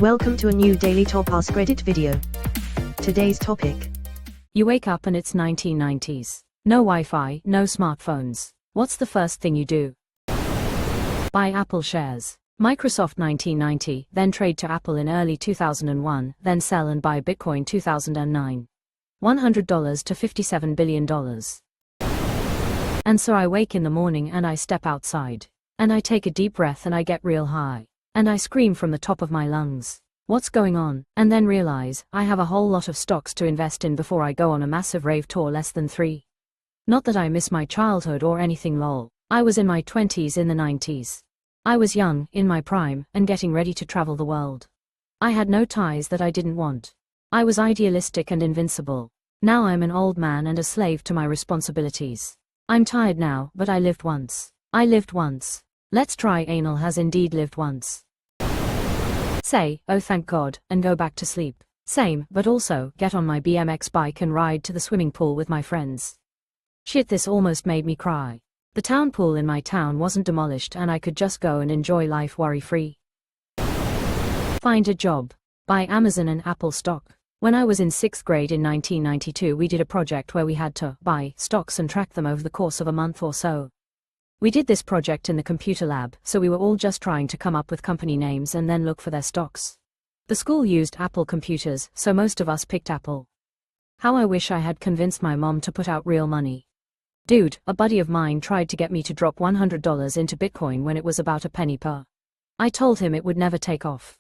Welcome to a new Daily Top Askreddit video. Today's topic. You wake up and it's 1990s. No Wi-Fi, no smartphones. What's the first thing you do? Buy Apple shares. Microsoft 1990, then trade to Apple in early 2001, then sell and buy Bitcoin 2009. $100 to $57 billion. And so I wake in the morning and I step outside. And I take a deep breath and I get real high. And I scream from the top of my lungs. What's going on? And then realize, I have a whole lot of stocks to invest in before I go on a massive rave tour less than 3. Not that I miss my childhood or anything lol. I was in my 20s in the 90s. I was young, in my prime, and getting ready to travel the world. I had no ties that I didn't want. I was idealistic and invincible. Now I'm an old man and a slave to my responsibilities. I'm tired now, but I lived once. I lived once. Let's try anal has indeed lived once. Say, oh thank God, and go back to sleep. Same, but also, get on my BMX bike and ride to the swimming pool with my friends. Shit, this almost made me cry. The town pool in my town wasn't demolished and I could just go and enjoy life worry-free. Find a job. Buy Amazon and Apple stock. When I was in 6th grade in 1992 we did a project where we had to buy stocks and track them over the course of a month or so. We did this project in the computer lab, so we were all just trying to come up with company names and then look for their stocks. The school used Apple computers, so most of us picked Apple. How I wish I had convinced my mom to put out real money. Dude, a buddy of mine tried to get me to drop $100 into Bitcoin when it was about a penny per. I told him it would never take off.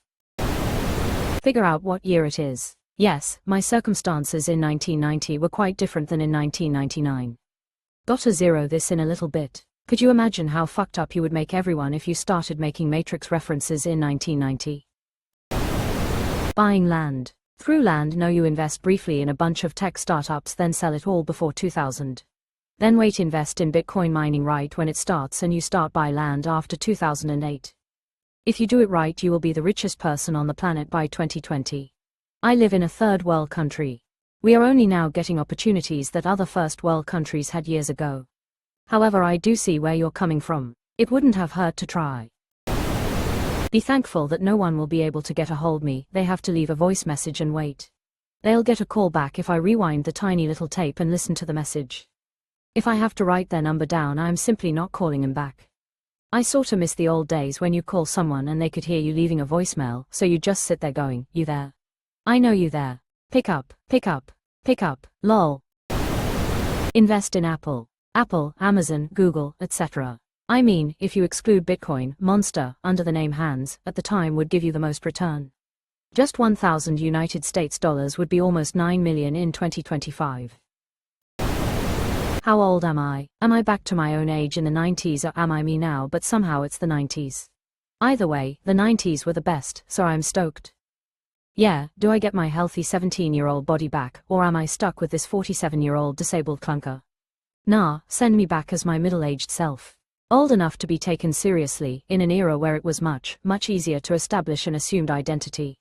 Figure out what year it is. Yes, my circumstances in 1990 were quite different than in 1999. Gotta zero this in a little bit. Could you imagine how fucked up you would make everyone if you started making Matrix references in 1990? Buying land. Through land, no, you invest briefly in a bunch of tech startups, then sell it all before 2000. Then wait, invest in Bitcoin mining right when it starts, and you start buy land after 2008. If you do it right, you will be the richest person on the planet by 2020. I live in a third world country. We are only now getting opportunities that other first world countries had years ago. However, I do see where you're coming from. It wouldn't have hurt to try. Be thankful that no one will be able to get a hold of me. They have to leave a voice message and wait. They'll get a call back if I rewind the tiny little tape and listen to the message. If I have to write their number down, I'm simply not calling them back. I sorta miss the old days when you call someone and they could hear you leaving a voicemail, so you just sit there going, "You there? I know you there. Pick up, pick up, pick up, lol." Invest in Apple. Apple, Amazon, Google, etc. I mean, if you exclude Bitcoin, Monster, under the name Hands, at the time would give you the most return. Just 1,000 United States dollars would be almost 9 million in 2025. How old am I? Am I back to my own age in the 90s, or am I me now but somehow it's the 90s? Either way, the 90s were the best, so I'm stoked. Yeah, do I get my healthy 17-year-old body back, or am I stuck with this 47-year-old disabled clunker? Nah, send me back as my middle-aged self. Old enough to be taken seriously, in an era where it was much, much easier to establish an assumed identity.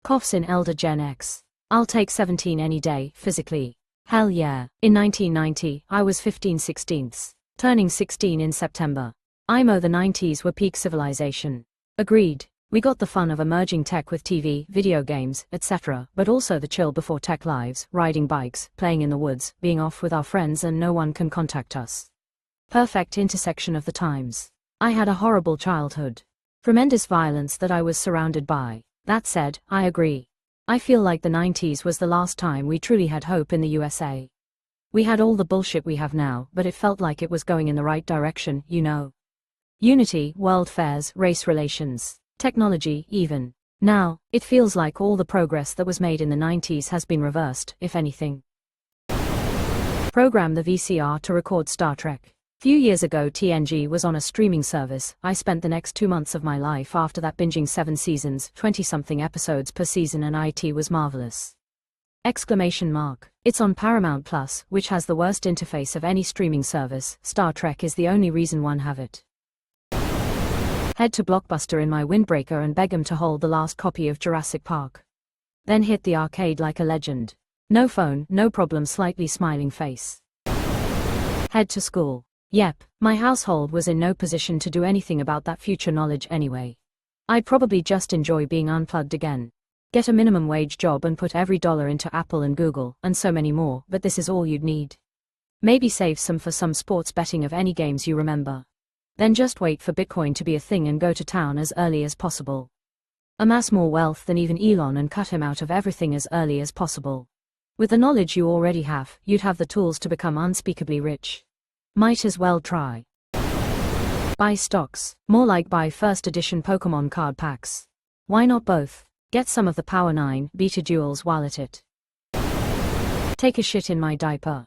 Coughs in elder Gen X. I'll take 17 any day, physically. Hell yeah. In 1990, I was 15/16, turning 16 in September. IMO, the 90s were peak civilization. Agreed. We got the fun of emerging tech with TV, video games, etc., but also the chill before tech lives, riding bikes, playing in the woods, being off with our friends and no one can contact us. Perfect intersection of the times. I had a horrible childhood. Tremendous violence that I was surrounded by. That said, I agree. I feel like the 90s was the last time we truly had hope in the USA. We had all the bullshit we have now, but it felt like it was going in the right direction, you know. Unity, world fairs, race relations. Technology, even. Now, it feels like all the progress that was made in the 90s has been reversed, if anything. Program the VCR to record Star Trek. Few years ago TNG was on a streaming service. I spent the next 2 months of my life after that binging 7 seasons, 20-something episodes per season, and it was marvelous. Exclamation mark. It's on Paramount Plus, which has the worst interface of any streaming service. Star Trek is the only reason one have it. Head to Blockbuster in my windbreaker and beg 'em to hold the last copy of Jurassic Park. Then hit the arcade like a legend. No phone, no problem, slightly smiling face. Head to school. Yep, my household was in no position to do anything about that future knowledge anyway. I'd probably just enjoy being unplugged again. Get a minimum wage job and put every dollar into Apple and Google, and so many more, but this is all you'd need. Maybe save some for some sports betting of any games you remember. Then just wait for Bitcoin to be a thing and go to town as early as possible. Amass more wealth than even Elon and cut him out of everything as early as possible. With the knowledge you already have, you'd have the tools to become unspeakably rich. Might as well try. Buy stocks, more like buy first edition Pokemon card packs. Why not both? Get some of the Power 9 Beta Duels while at it. Take a shit in my diaper.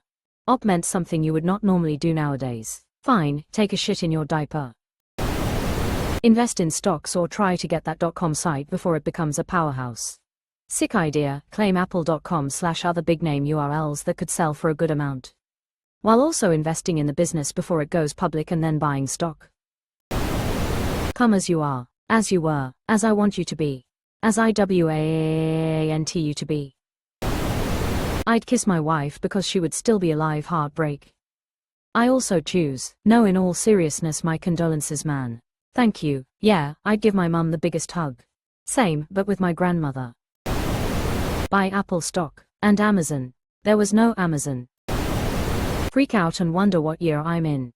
Op meant something you would not normally do nowadays. Fine, take a shit in your diaper. Invest in stocks or try to get that .com site before it becomes a powerhouse. Sick idea, claim apple.com/other big name URLs that could sell for a good amount. While also investing in the business before it goes public and then buying stock. Come as you are, as you were, as I want you to be. As I want you to be. I'd kiss my wife because she would still be alive. Heartbreak. I also choose, no, in all seriousness, my condolences, man. Thank you. Yeah, I'd give my mum the biggest hug. Same, but with my grandmother. Buy Apple stock. And Amazon. There was no Amazon. Freak out and wonder what year I'm in.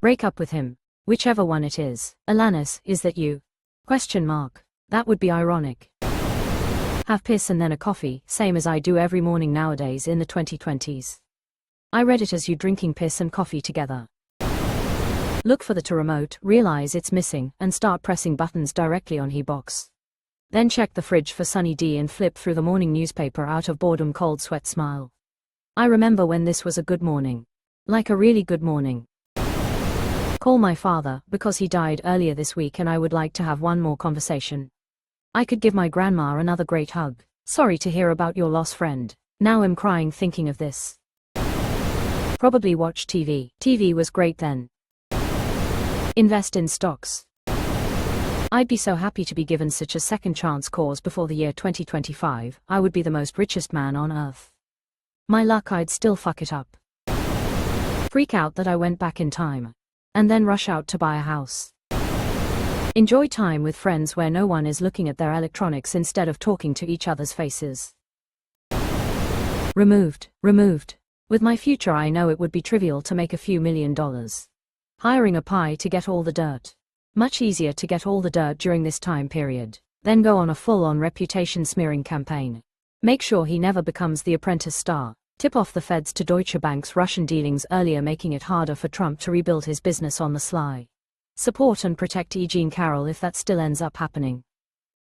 Break up with him. Whichever one it is. Alanis, is that you? Question mark. That would be ironic. Have piss and then a coffee, same as I do every morning nowadays in the 2020s. I read it as you drinking piss and coffee together. Look for the to remote, realize it's missing, and start pressing buttons directly on box. Then check the fridge for Sunny D and flip through the morning newspaper out of boredom, cold sweat smile. I remember when this was a good morning. Like a really good morning. Call my father, because he died earlier this week and I would like to have one more conversation. I could give my grandma another great hug. Sorry to hear about your loss, friend. Now I'm crying thinking of this. Probably watch TV. TV was great then. Invest in stocks. I'd be so happy to be given such a second chance cause before the year 2025. I would be the most richest man on earth. My luck, I'd still fuck it up. Freak out that I went back in time. And then rush out to buy a house. Enjoy time with friends where no one is looking at their electronics instead of talking to each other's faces. Removed. With my future, I know it would be trivial to make a few $1 million. Hiring a pie to get all the dirt. Much easier to get all the dirt during this time period. Then go on a full-on reputation smearing campaign. Make sure he never becomes the Apprentice star. Tip off the feds to Deutsche Bank's Russian dealings earlier, making it harder for Trump to rebuild his business on the sly. Support and protect E. Jean Carroll if that still ends up happening.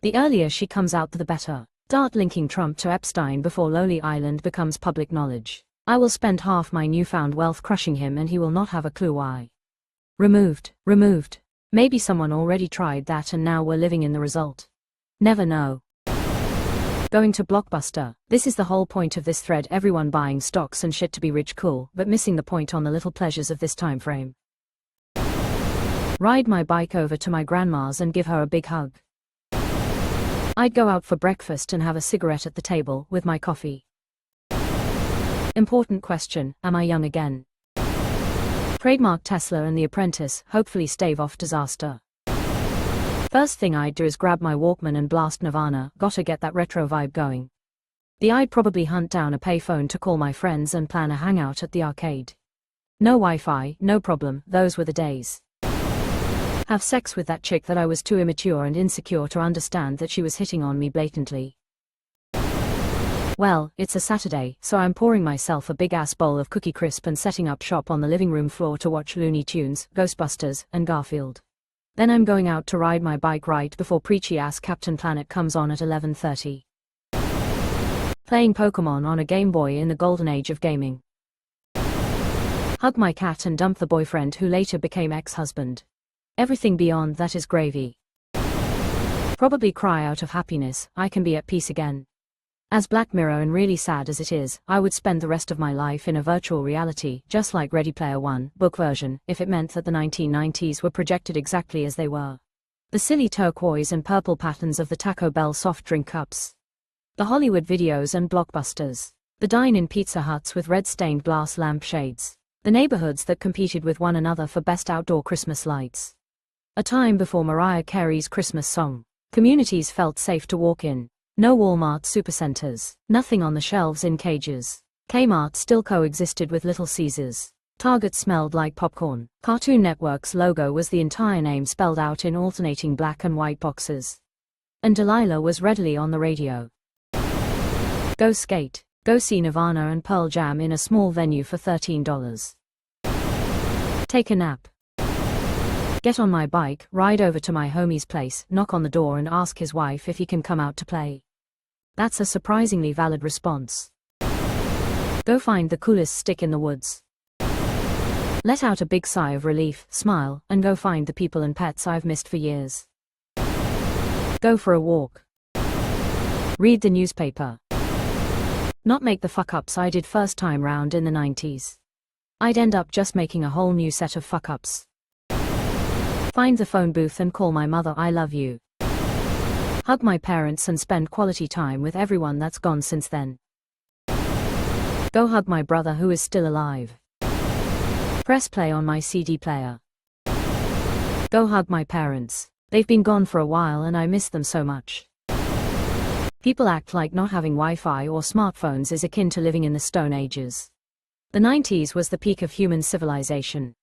The earlier she comes out, the better. Start linking Trump to Epstein before Lowly Island becomes public knowledge. I will spend half my newfound wealth crushing him and he will not have a clue why. Removed. Maybe someone already tried that and now we're living in the result. Never know. Going to Blockbuster. This is the whole point of this thread. Everyone buying stocks and shit to be rich, cool, but missing the point on the little pleasures of this time frame. Ride my bike over to my grandma's and give her a big hug. I'd go out for breakfast and have a cigarette at the table with my coffee. Important question, am I young again? Trademark Tesla and The Apprentice, hopefully stave off disaster. First thing I'd do is grab my Walkman and blast Nirvana, gotta get that retro vibe going. I'd probably hunt down a payphone to call my friends and plan a hangout at the arcade. No Wi-Fi, no problem, those were the days. Have sex with that chick that I was too immature and insecure to understand that she was hitting on me blatantly. Well, it's a Saturday, so I'm pouring myself a big-ass bowl of Cookie Crisp and setting up shop on the living room floor to watch Looney Tunes, Ghostbusters, and Garfield. Then I'm going out to ride my bike right before preachy-ass Captain Planet comes on at 11:30. Playing Pokemon on a Game Boy in the golden age of gaming. Hug my cat and dump the boyfriend who later became ex-husband. Everything beyond that is gravy. Probably cry out of happiness, I can be at peace again. As Black Mirror and really sad as it is, I would spend the rest of my life in a virtual reality, just like Ready Player One, book version, if it meant that the 1990s were projected exactly as they were. The silly turquoise and purple patterns of the Taco Bell soft drink cups. The Hollywood videos and blockbusters. The dine-in Pizza Huts with red-stained glass lampshades. The neighborhoods that competed with one another for best outdoor Christmas lights. A time before Mariah Carey's Christmas song. Communities felt safe to walk in. No Walmart supercenters. Nothing on the shelves in cages. Kmart still coexisted with Little Caesars. Target smelled like popcorn. Cartoon Network's logo was the entire name spelled out in alternating black and white boxes. And Delilah was readily on the radio. Go skate. Go see Nirvana and Pearl Jam in a small venue for $13. Take a nap. Get on my bike, ride over to my homie's place, knock on the door and ask his wife if he can come out to play. That's a surprisingly valid response. Go find the coolest stick in the woods. Let out a big sigh of relief, smile, and go find the people and pets I've missed for years. Go for a walk. Read the newspaper. Not make the fuck-ups I did first time round in the 90s. I'd end up just making a whole new set of fuck-ups. Find the phone booth and call my mother I love you. Hug my parents and spend quality time with everyone that's gone since then. Go hug my brother who is still alive. Press play on my CD player. Go hug my parents. They've been gone for a while and I miss them so much. People act like not having Wi-Fi or smartphones is akin to living in the Stone Ages. The 90s was the peak of human civilization.